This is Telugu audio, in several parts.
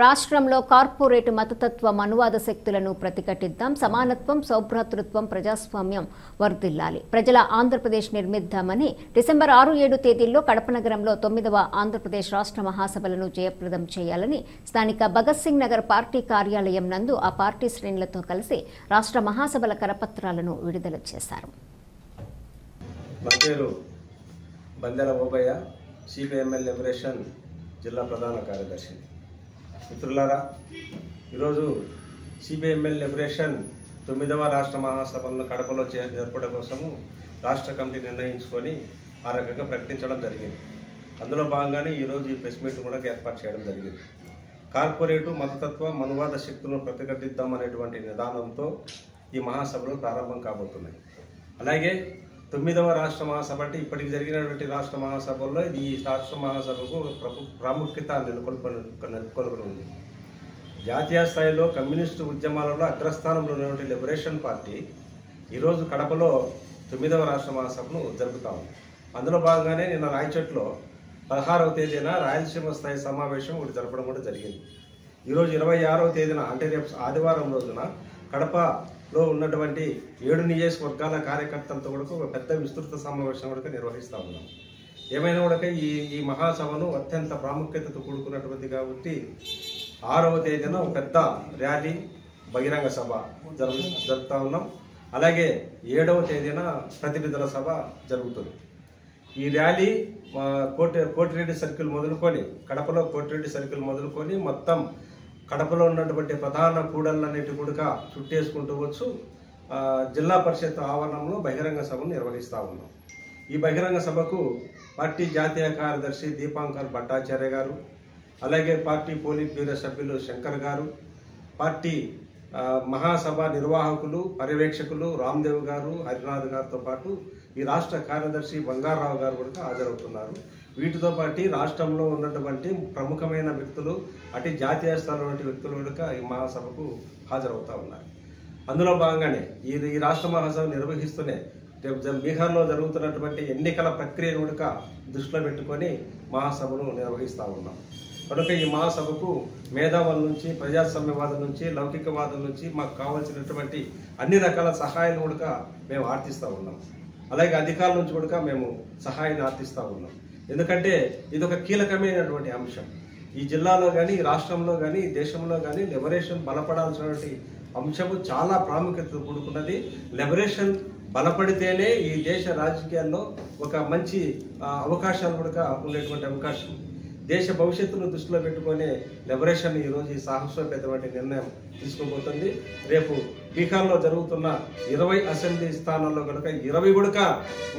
రాష్ట్రంలో కార్పొరేట్ మతతత్వ మనువాద శక్తులను ప్రతిఘటిద్దాం. సమానత్వం, సౌభ్రాతృత్వం, ప్రజాస్వామ్యం వర్ధిల్లాలి. ప్రజల ఆంధ్రప్రదేశ్ నిర్మిద్దామని డిసెంబర్ 6-7 తేదీల్లో కడప నగరంలో 9వ ఆంధ్రప్రదేశ్ రాష్ట్ర మహాసభలను జయప్రదం చేయాలని స్థానిక భగత్ సింగ్ నగర్ పార్టీ కార్యాలయం నందు ఆ పార్టీ శ్రేణులతో కలిసి రాష్ట్ర మహాసభల కరపత్రాలను విడుదల చేశారు. సిపిఎంఎల్ లిబరేషన్ జిల్లా ప్రధాన కార్యదర్శి. మిత్రులారా, ఈరోజు సిపిఎంఎల్ లిబరేషన్ 9వ రాష్ట్ర మహాసభలను కడపలో జరపడం కోసము రాష్ట్ర కమిటీ నిర్ణయించుకొని ఆ రకంగా ప్రకటించడం జరిగింది. అందులో భాగంగానే ఈరోజు ఈ ప్రెస్ మీట్ కూడా ఏర్పాటు చేయడం జరిగింది. కార్పొరేటు మతతత్వ మనువాద శక్తులను ప్రతిఘటిద్దామనేటువంటి నిదానంతో ఈ మహాసభలు ప్రారంభం కాబోతున్నాయి. అలాగే 9వ రాష్ట్ర మహాసభ అంటే ఇప్పటికి జరిగినటువంటి రాష్ట్ర మహాసభల్లో ఈ రాష్ట్ర మహాసభకు ప్రాముఖ్యత నెలకొల్పి ఉంది. జాతీయ స్థాయిలో కమ్యూనిస్టు ఉద్యమాలలో అగ్రస్థానంలో ఉన్నటువంటి లిబరేషన్ పార్టీ ఈరోజు కడపలో 9వ రాష్ట్ర మహాసభను జరుపుతా ఉంది. అందులో భాగంగానే నిన్న రాయచోట్లో 16వ తేదీన రాయలసీమ స్థాయి సమావేశం ఒకటి జరపడం కూడా జరిగింది. ఈరోజు 26వ తేదీన అంటే రేపు ఆదివారం రోజున కడపలో ఉన్నటువంటి 7 నియోజకవర్గాల కార్యకర్తలతో కూడా ఒక పెద్ద విస్తృత సమావేశం కూడా నిర్వహిస్తూ ఉన్నాం. ఏమైనా కూడా ఈ మహాసభను అత్యంత ప్రాముఖ్యతతో కూడుకున్నటువంటి కాబట్టి 6వ తేదీన ఒక పెద్ద ర్యాలీ బహిరంగ సభ జరుపుతా ఉన్నాం. అలాగే 7వ తేదీన ప్రతినిధుల సభ జరుగుతుంది. ఈ ర్యాలీ కోటిరెడ్డి సర్కిల్ మొదలుకొని కడపలో కోటిరెడ్డి సర్కిల్ మొదలుకొని మొత్తం కడపలో ఉన్నటువంటి ప్రధాన కూడళ్ళన్నిటి కూడా చుట్టేసుకుంటూ వచ్చు జిల్లా పరిషత్ ఆవరణంలో బహిరంగ సభను నిర్వహిస్తూ ఉన్నాం. ఈ బహిరంగ సభకు పార్టీ జాతీయ కార్యదర్శి దీపాంకర్ భట్టాచార్య గారు, అలాగే పార్టీ పోలిట్ బ్యూరో సభ్యులు శంకర్ గారు, పార్టీ మహాసభ నిర్వాహకులు పర్యవేక్షకులు రామ్దేవ్ గారు, హరినాథ్ గారితో పాటు ఈ రాష్ట్ర కార్యదర్శి బంగారావు గారు కూడా హాజరవుతున్నారు. వీటితో పాటు రాష్ట్రంలో ఉన్నటువంటి ప్రముఖమైన వ్యక్తులు అటు జాతీయ స్థాయిలో ఉన్న వ్యక్తులు కూడా ఈ మహాసభకు హాజరవుతూ ఉన్నారు. అందులో భాగంగానే ఈ రాష్ట్ర మహాసభ నిర్వహిస్తూనే బీహార్లో జరుగుతున్నటువంటి ఎన్నికల ప్రక్రియను కూడా దృష్టిలో పెట్టుకొని మహాసభను నిర్వహిస్తూ ఉన్నాం. కనుక ఈ మహాసభకు మేధావుల నుంచి, ప్రజాస్వామ్యవాదం నుంచి, లౌకికవాదం నుంచి మాకు కావాల్సినటువంటి అన్ని రకాల సహాయాలు కూడా మేము ఆర్థిస్తూ ఉన్నాం. అలాగే అధికారుల నుంచి కూడా మేము సహాయాన్ని ఆర్థిస్తూ ఉన్నాం. ఎందుకంటే ఇది ఒక కీలకమైనటువంటి అంశం. ఈ జిల్లాలో కానీ, ఈ రాష్ట్రంలో కానీ, ఈ దేశంలో కానీ లిబరేషన్ బలపడాల్సినటువంటి అంశము చాలా ప్రాముఖ్యత కూడుకున్నది. లిబరేషన్ బలపడితేనే ఈ దేశ రాజకీయాల్లో ఒక మంచి అవకాశాలు కూడా ఉండేటువంటి అవకాశం. దేశ భవిష్యత్తును దృష్టిలో పెట్టుకునే లిబరేషన్ ఈరోజు ఈ సాహసోపేతమైన నిర్ణయం తీసుకోబోతుంది. రేపు బీహార్లో జరుగుతున్న 20 అసెంబ్లీ స్థానాల్లో కనుక 20 కూడా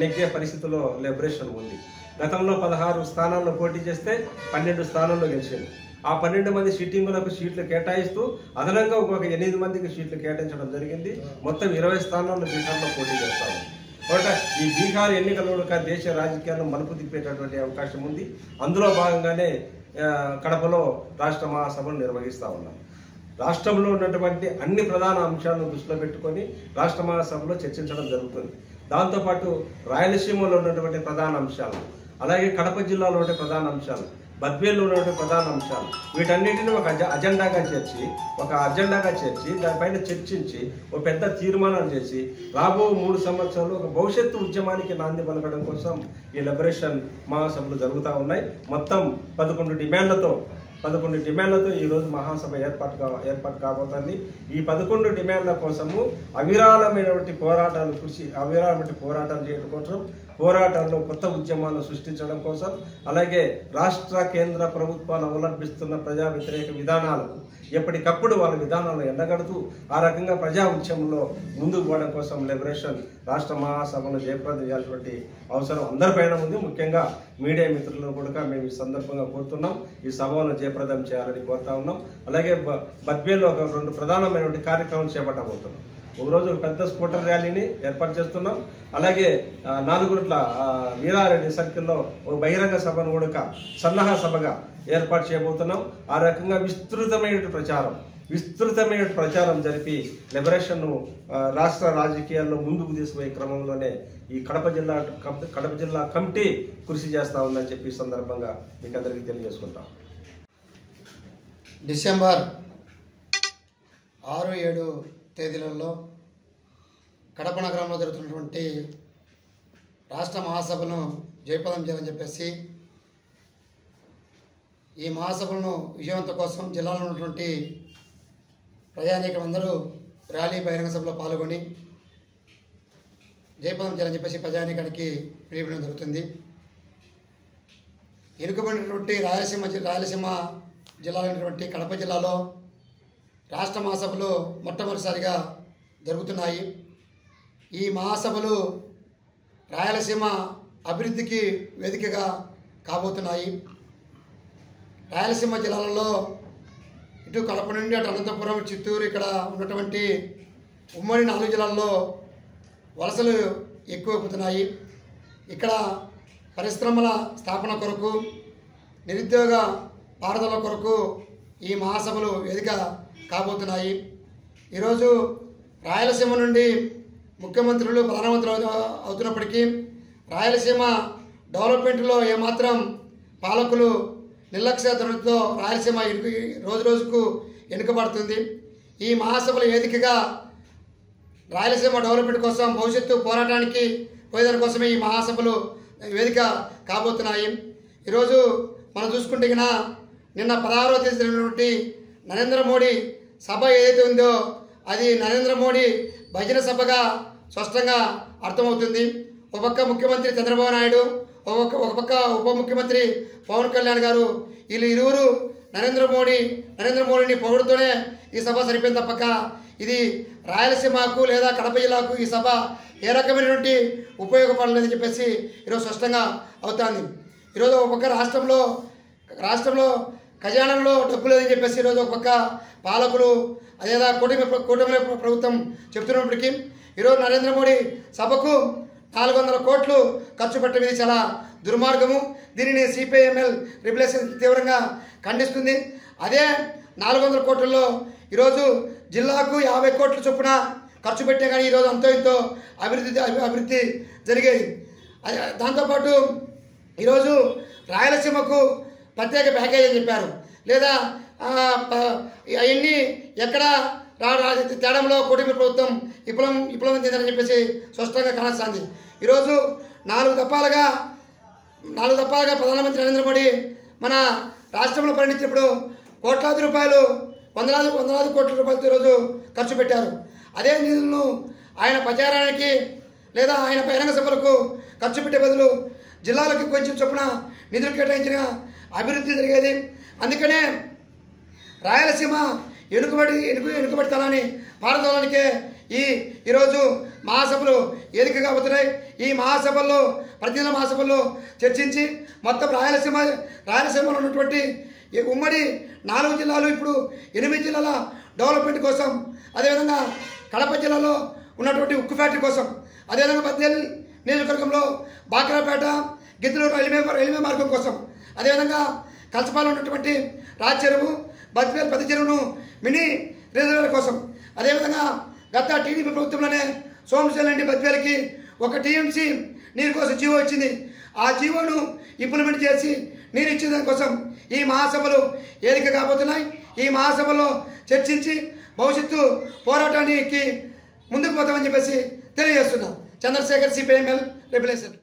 నెగ్గే పరిస్థితిలో లిబరేషన్ ఉంది. గతంలో 16 స్థానాల్లో పోటీ చేస్తే 12 స్థానాల్లో గెలిచింది. ఆ 12 మంది సిట్టింగులకు సీట్లు కేటాయిస్తూ అదనంగా ఇంకొక 8 మందికి సీట్లు కేటాయించడం జరిగింది. మొత్తం 20 స్థానాల్లో బీహార్లో పోటీ చేస్తాము. కాబట్టి ఈ బీహార్ ఎన్నికలు కూడా దేశ రాజకీయాల్లో మలుపు తిప్పేటటువంటి అవకాశం ఉంది. అందులో భాగంగానే కడపలో రాష్ట్ర మహాసభను నిర్వహిస్తూ ఉన్నాం. రాష్ట్రంలో ఉన్నటువంటి అన్ని ప్రధాన అంశాలను దృష్టిలో పెట్టుకొని రాష్ట్ర మహాసభలో చర్చించడం జరుగుతుంది. దాంతోపాటు రాయలసీమలో ఉన్నటువంటి ప్రధాన అంశాలు, అలాగే కడప జిల్లాలో ఉండే ప్రధాన అంశాలు, బద్వేల్లో ఉన్నటువంటి ప్రధాన అంశాలు, వీటన్నిటిని ఒక అజెండాగా చేర్చి దానిపైన చర్చించి ఒక పెద్ద తీర్మానం చేసి రాబో 3 సంవత్సరాలు ఒక భవిష్యత్తు ఉద్యమానికి నాంది పలకడం కోసం ఈ లిబరేషన్ మహాసభలు జరుగుతూ ఉన్నాయి. మొత్తం 11 డిమాండ్లతో ఈరోజు మహాసభ ఏర్పాటు కాబోతుంది. ఈ 11 డిమాండ్ల కోసము అవిరాళమైనటువంటి పోరాటాలు చేయడం కోసం, పోరాటాల్లో కొత్త ఉద్యమాలను సృష్టించడం కోసం, అలాగే రాష్ట్ర కేంద్ర ప్రభుత్వాలు అవలంబిస్తున్న ప్రజా వ్యతిరేక విధానాలకు ఎప్పటికప్పుడు వాళ్ళ విధానాలను ఎండగడుతూ ఆ రకంగా ప్రజా ఉద్యమంలో ముందుకు పోవడం కోసం లిబరేషన్ రాష్ట్ర మహాసభను జయప్రదం చేయాల్సినటువంటి అవసరం అందరిపైన ఉంది. ముఖ్యంగా మీడియా మిత్రులను కూడా మేము ఈ సందర్భంగా కోరుతున్నాం. ఈ సభను జయప్రదం చేయాలని కోరుతా ఉన్నాం. అలాగే బద్వేల్లో ఒక 2 ప్రధానమైనటువంటి కార్యక్రమాలు చేపట్టబోతున్నాం. ఒకరోజు పెద్ద స్కూటర్ ర్యాలీని ఏర్పాటు చేస్తున్నాం. అలాగే 4 గుంట్ల వీరారెడ్డి సర్కిల్లో ఒక బహిరంగ సభను కూడా సన్నాహ సభగా ఏర్పాటు చేయబోతున్నాం. ఆ రకంగా విస్తృతమైన ప్రచారం జరిపి లిబరేషన్ రాష్ట్ర రాజకీయాల్లో ముందుకు తీసుకుపోయే క్రమంలోనే ఈ కడప జిల్లా కమిటీ కృషి చేస్తా ఉందని చెప్పి ఈ సందర్భంగా మీకు అందరికీ తెలియజేసుకుంటాం. డిసెంబర్ 6, 7 తేదీలలో కడప నగరంలో జరుగుతున్నటువంటి రాష్ట్ర మహాసభను జయప్రదం చేయాలని చెప్పేసి ఈ మహాసభలను విజయవంతం కోసం జిల్లాలో ఉన్నటువంటి ప్రజానీకులందరూ ర్యాలీ బహిరంగ సభలో పాల్గొని జయప్రదం చేయాలని చెప్పేసి ప్రజానీకానికి పిలుపునివ్వడం జరుగుతుంది. వెనుకబడినటువంటి రాయలసీమ జిల్లాలైనటువంటి కడప జిల్లాలో రాష్ట్ర మహాసభలు మొట్టమొదటిసారిగా జరుగుతున్నాయి. ఈ మహాసభలు రాయలసీమ అభివృద్ధికి వేదికగా కాబోతున్నాయి. రాయలసీమ జిల్లాలలో ఇటు కడప నుండి అటు అనంతపురం, చిత్తూరు ఇక్కడ ఉన్నటువంటి ఉమ్మడి 4 జిల్లాల్లో వలసలు ఎక్కువైపోతున్నాయి. ఇక్కడ పరిశ్రమల స్థాపన కొరకు, నిరుద్యోగ పారుదల కొరకు ఈ మహాసభలు వేదిక కాబోతున్నాయి. ఈరోజు రాయలసీమ నుండి ముఖ్యమంత్రులు ప్రధానమంత్రులు అవుతున్నప్పటికీ రాయలసీమ డెవలప్మెంట్లో ఏమాత్రం పాలకులు నిర్లక్ష్య ధోరణితో రాయలసీమ రోజు రోజుకు వెనుకబడుతుంది. ఈ మహాసభల వేదికగా రాయలసీమ డెవలప్మెంట్ కోసం భవిష్యత్తు పోరాటానికి పోయేదాని కోసమే ఈ మహాసభలు వేదిక కాబోతున్నాయి. ఈరోజు మనం చూసుకుంటే నిన్న 16వ తేదీ జరిగినటువంటి నరేంద్ర మోడీ సభ ఏదైతే ఉందో అది నరేంద్ర మోడీ భజన సభగా స్పష్టంగా అర్థమవుతుంది. ఒక పక్క ముఖ్యమంత్రి చంద్రబాబు నాయుడు, ఒక పక్క ఉప ముఖ్యమంత్రి పవన్ కళ్యాణ్ గారు, వీళ్ళు ఇరువురు నరేంద్ర మోడీని పొగుడుతూనే ఈ సభ సరిపోయింది తప్పక ఇది రాయలసీమకు లేదా కడప జిల్లాకు ఈ సభ ఏ రకమైనటువంటి ఉపయోగపడలేదని చెప్పేసి ఈరోజు స్పష్టంగా అవుతుంది. ఈరోజు ఒక పక్క రాష్ట్రంలో ఖజానాలో డబ్బు లేదని చెప్పేసి ఈరోజు ఒక పక్క పాలకులు అదేదా కూటమి ప్రభుత్వం చెప్తున్నప్పటికీ ఈరోజు నరేంద్ర మోడీ సభకు 400 కోట్లు ఖర్చు పెట్టడం ఇది చాలా దుర్మార్గము. దీనిని సిపిఐఎంఎల్ రిబలేషన్ తీవ్రంగా ఖండిస్తుంది. అదే 400 కోట్లలో ఈరోజు జిల్లాకు 50 కోట్ల చొప్పున ఖర్చు పెట్టే కానీ ఈరోజు అంతో ఇంతో అభివృద్ధి జరిగేది. దాంతోపాటు ఈరోజు రాయలసీమకు ప్రత్యేక ప్యాకేజ్ అని చెప్పారు. లేదా అవన్నీ ఎక్కడ తేడంలో కూటమి ప్రభుత్వం విప్లవం చెందని చెప్పేసి స్పష్టంగా కానొస్తుంది. ఈరోజు 4 దఫాలుగా ప్రధానమంత్రి నరేంద్ర మోడీ మన రాష్ట్రంలో పర్యటించినప్పుడు కోట్లాది రూపాయలు, వందలాది కోట్ల రూపాయలతో ఈరోజు ఖర్చు పెట్టారు. అదే నిధులను ఆయన ప్రచారానికి లేదా ఆయన బహిరంగ సభలకు ఖర్చు పెట్టే బదులు జిల్లాలకు కొంచెం చొప్పున నిధులు కేటాయించిన అభివృద్ధి జరిగేది. అందుకనే రాయలసీమ వెనుకబడి తలాన్ని పారదోలడానికే ఈరోజు మహాసభలు వేదిక కాబోతున్నాయి. ఈ మహాసభల్లో ప్రతి నెల మహాసభల్లో చర్చించి మొత్తం రాయలసీమలో ఉన్నటువంటి ఉమ్మడి 4 జిల్లాలు ఇప్పుడు 8 జిల్లాల డెవలప్మెంట్ కోసం, అదేవిధంగా కడప జిల్లాలో ఉన్నటువంటి ఉక్కు ఫ్యాక్టరీ కోసం, అదేవిధంగా బద్వేల్ నియోజకవర్గంలో బాక్రాపేట, గిద్దలూరు రైల్వే మార్గం కోసం, అదేవిధంగా కల్సపాలో ఉన్నటువంటి రాచెరువు, బద్వేల్ పెద్ద చెరువును మినీ రిజర్వేర్ కోసం, అదేవిధంగా గత టీడీపీ ప్రభుత్వంలోనే సోమశేల నుండి బద్వేల్కి 1 టీఎంసీ నీరు కోసం జీవో వచ్చింది. ఆ జీవోను ఇంప్లిమెంట్ చేసి నీరు ఇచ్చే దానికోసం ఈ మహాసభలు వేదిక కాబోతున్నాయి. ఈ మహాసభలో చర్చించి భవిష్యత్తు పోరాటానికి ముందుకు పోతామని చెప్పేసి తెలియజేస్తున్నాం. చంద్రశేఖర్, సిపిఐఎంఎల్ రిబలేషన్.